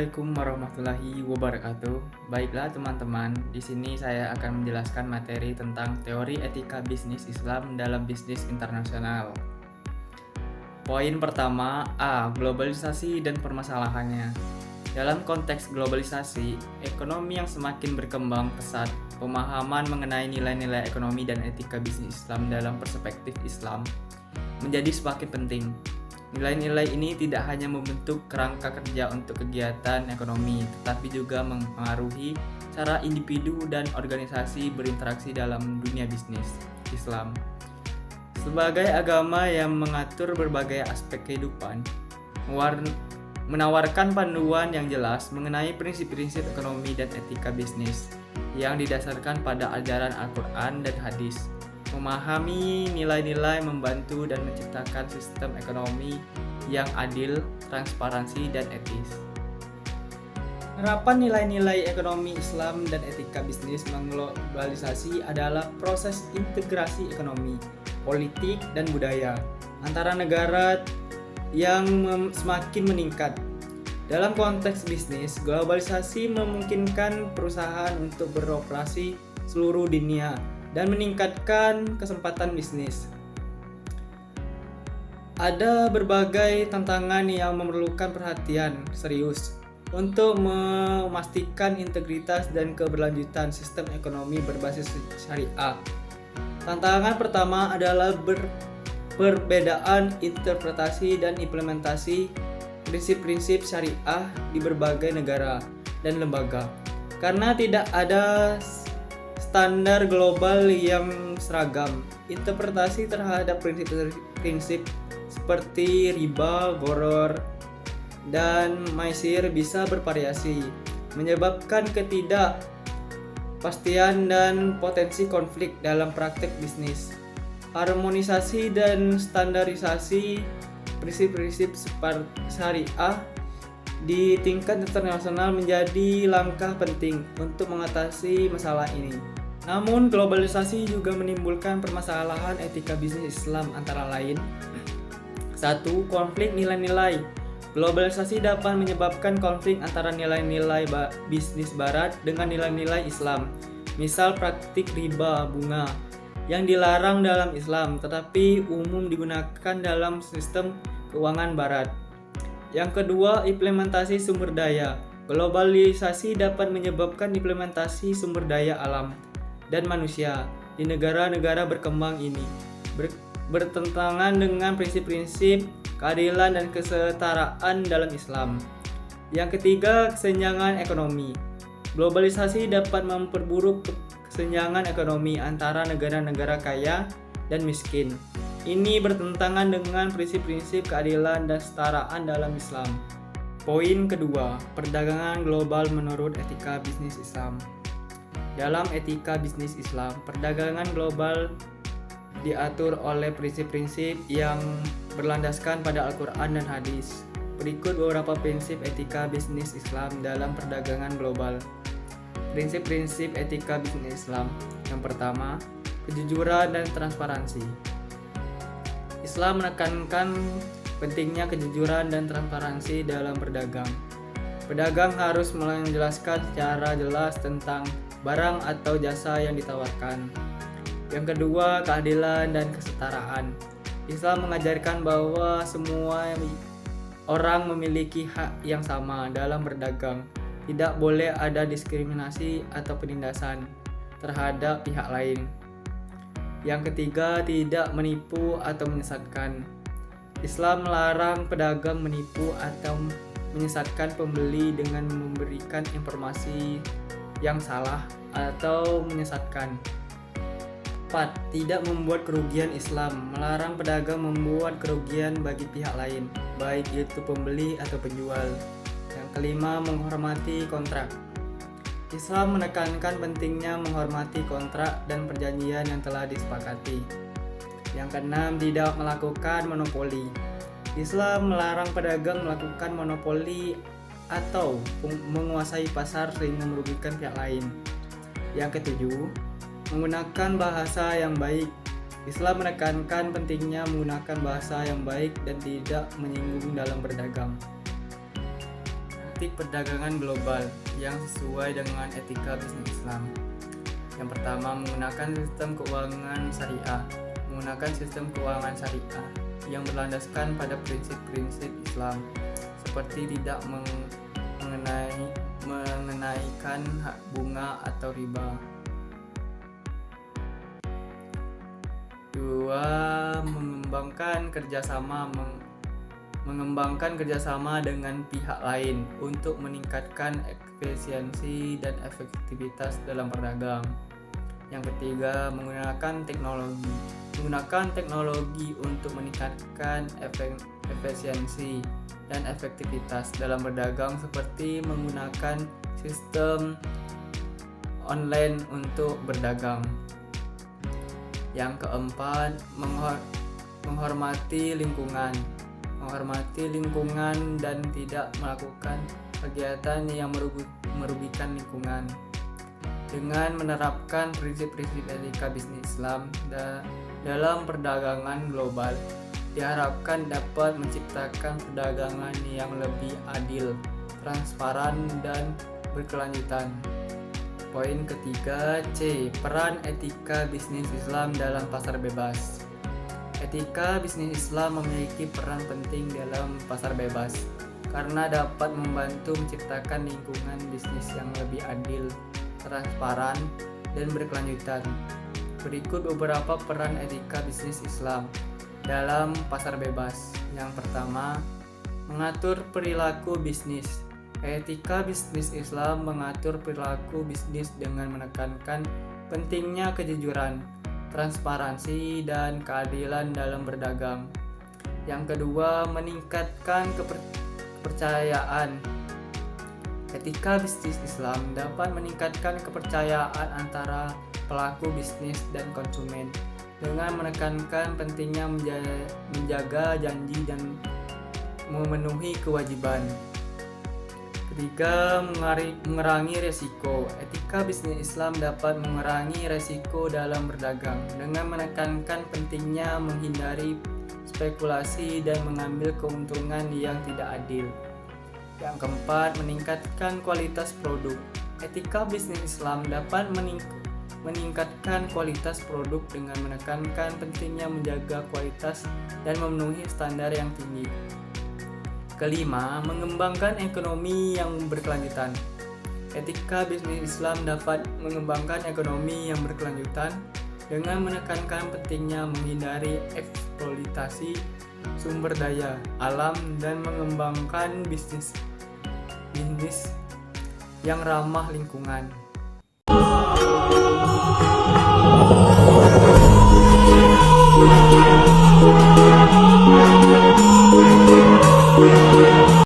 Assalamualaikum warahmatullahi wabarakatuh. Baiklah teman-teman, di sini saya akan menjelaskan materi tentang teori etika bisnis Islam dalam bisnis internasional. Poin pertama, A. Globalisasi dan permasalahannya. Dalam konteks globalisasi, ekonomi yang semakin berkembang pesat, pemahaman mengenai nilai-nilai ekonomi dan etika bisnis Islam dalam perspektif Islam menjadi semakin penting. Nilai-nilai ini tidak hanya membentuk kerangka kerja untuk kegiatan ekonomi, tetapi juga mempengaruhi cara individu dan organisasi berinteraksi dalam dunia bisnis Islam. Sebagai agama yang mengatur berbagai aspek kehidupan, menawarkan panduan yang jelas mengenai prinsip-prinsip ekonomi dan etika bisnis yang didasarkan pada ajaran Al-Quran dan hadis. Memahami nilai-nilai membantu dan menciptakan sistem ekonomi yang adil, transparansi, dan etis. Penerapan nilai-nilai ekonomi Islam dan etika bisnis mengglobalisasi adalah proses integrasi ekonomi, politik, dan budaya antara negara yang semakin meningkat. Dalam konteks bisnis, globalisasi memungkinkan perusahaan untuk beroperasi seluruh dunia dan meningkatkan kesempatan bisnis. Ada berbagai tantangan yang memerlukan perhatian serius untuk memastikan integritas dan keberlanjutan sistem ekonomi berbasis syariah. Tantangan pertama adalah perbedaan interpretasi dan implementasi prinsip-prinsip syariah di berbagai negara dan lembaga. Karena tidak ada standar global yang seragam, interpretasi terhadap prinsip-prinsip seperti riba, gharar, dan maisir bisa bervariasi, menyebabkan ketidakpastian dan potensi konflik dalam praktek bisnis. Harmonisasi dan standarisasi prinsip-prinsip syariah di tingkat internasional menjadi langkah penting untuk mengatasi masalah ini. Namun, globalisasi juga menimbulkan permasalahan etika bisnis Islam antara lain. 1. Konflik nilai-nilai. Globalisasi dapat menyebabkan konflik antara nilai-nilai bisnis barat dengan nilai-nilai Islam. Misal praktik riba bunga yang dilarang dalam Islam tetapi umum digunakan dalam sistem keuangan barat. Yang kedua, implementasi sumber daya. Globalisasi dapat menyebabkan implementasi sumber daya alam dan manusia di negara-negara berkembang ini bertentangan dengan prinsip-prinsip keadilan dan kesetaraan dalam Islam. Yang ketiga, kesenjangan ekonomi. Globalisasi dapat memperburuk kesenjangan ekonomi antara negara-negara kaya dan miskin. Ini bertentangan dengan prinsip-prinsip keadilan dan kesetaraan dalam Islam. Poin kedua, perdagangan global menurut etika bisnis Islam. Dalam etika bisnis Islam, perdagangan global diatur oleh prinsip-prinsip yang berlandaskan pada Al-Quran dan hadis. Berikut beberapa prinsip etika bisnis Islam dalam perdagangan global. Prinsip-prinsip etika bisnis Islam. Yang pertama, kejujuran dan transparansi. Islam menekankan pentingnya kejujuran dan transparansi dalam berdagang. Pedagang harus menjelaskan secara jelas tentang barang atau jasa yang ditawarkan. Yang kedua, keadilan dan kesetaraan. Islam mengajarkan bahwa semua orang memiliki hak yang sama dalam berdagang. Tidak boleh ada diskriminasi atau penindasan terhadap pihak lain. Yang ketiga, tidak menipu atau menyesatkan. Islam melarang pedagang menipu atau menyesatkan pembeli dengan memberikan informasi yang salah atau menyesatkan. 4. Tidak membuat kerugian. Islam melarang pedagang membuat kerugian bagi pihak lain, baik itu pembeli atau penjual. Yang kelima, menghormati kontrak. Islam menekankan pentingnya menghormati kontrak dan perjanjian yang telah disepakati. Yang keenam, tidak melakukan monopoli. Islam melarang pedagang melakukan monopoli atau menguasai pasar sehingga merugikan pihak lain. Yang ketujuh, menggunakan bahasa yang baik. Islam menekankan pentingnya menggunakan bahasa yang baik dan tidak menyinggung dalam berdagang. etik perdagangan global yang sesuai dengan etika bisnis Islam. Yang pertama, menggunakan sistem keuangan syariah. Menggunakan sistem keuangan syariah yang berlandaskan pada prinsip-prinsip Islam, seperti tidak mengenaikan hak bunga atau riba. 2. Mengembangkan kerjasama dengan pihak lain untuk meningkatkan efisiensi dan efektivitas dalam berdagang. Yang ketiga, menggunakan teknologi untuk meningkatkan efisiensi dan efektivitas dalam berdagang, seperti menggunakan sistem online untuk berdagang. Yang keempat, menghormati lingkungan dan tidak melakukan kegiatan yang merugikan lingkungan. Dengan menerapkan prinsip-prinsip etika bisnis Islam dalam perdagangan global, diharapkan dapat menciptakan perdagangan yang lebih adil, transparan, dan berkelanjutan. Poin ketiga, C. Peran etika bisnis Islam dalam pasar bebas. Etika bisnis Islam memiliki peran penting dalam pasar bebas karena dapat membantu menciptakan lingkungan bisnis yang lebih adil, transparan, dan berkelanjutan. Berikut beberapa peran etika bisnis Islam dalam pasar bebas. Yang pertama, mengatur perilaku bisnis. Etika bisnis Islam mengatur perilaku bisnis dengan menekankan pentingnya kejujuran, transparansi, dan keadilan dalam berdagang. Yang kedua, meningkatkan kepercayaan. Etika bisnis Islam dapat meningkatkan kepercayaan antara pelaku bisnis dan konsumen dengan menekankan pentingnya menjaga janji dan memenuhi kewajiban. Ketiga, mengurangi resiko. Etika bisnis Islam dapat mengurangi resiko dalam berdagang dengan menekankan pentingnya menghindari spekulasi dan mengambil keuntungan yang tidak adil. Yang keempat, meningkatkan kualitas produk. Etika bisnis Islam dapat meningkatkan kualitas produk dengan menekankan pentingnya menjaga kualitas dan memenuhi standar yang tinggi. Kelima, mengembangkan ekonomi yang berkelanjutan. Etika bisnis Islam dapat mengembangkan ekonomi yang berkelanjutan dengan menekankan pentingnya menghindari eksploitasi sumber daya alam dan mengembangkan bisnis yang ramah lingkungan.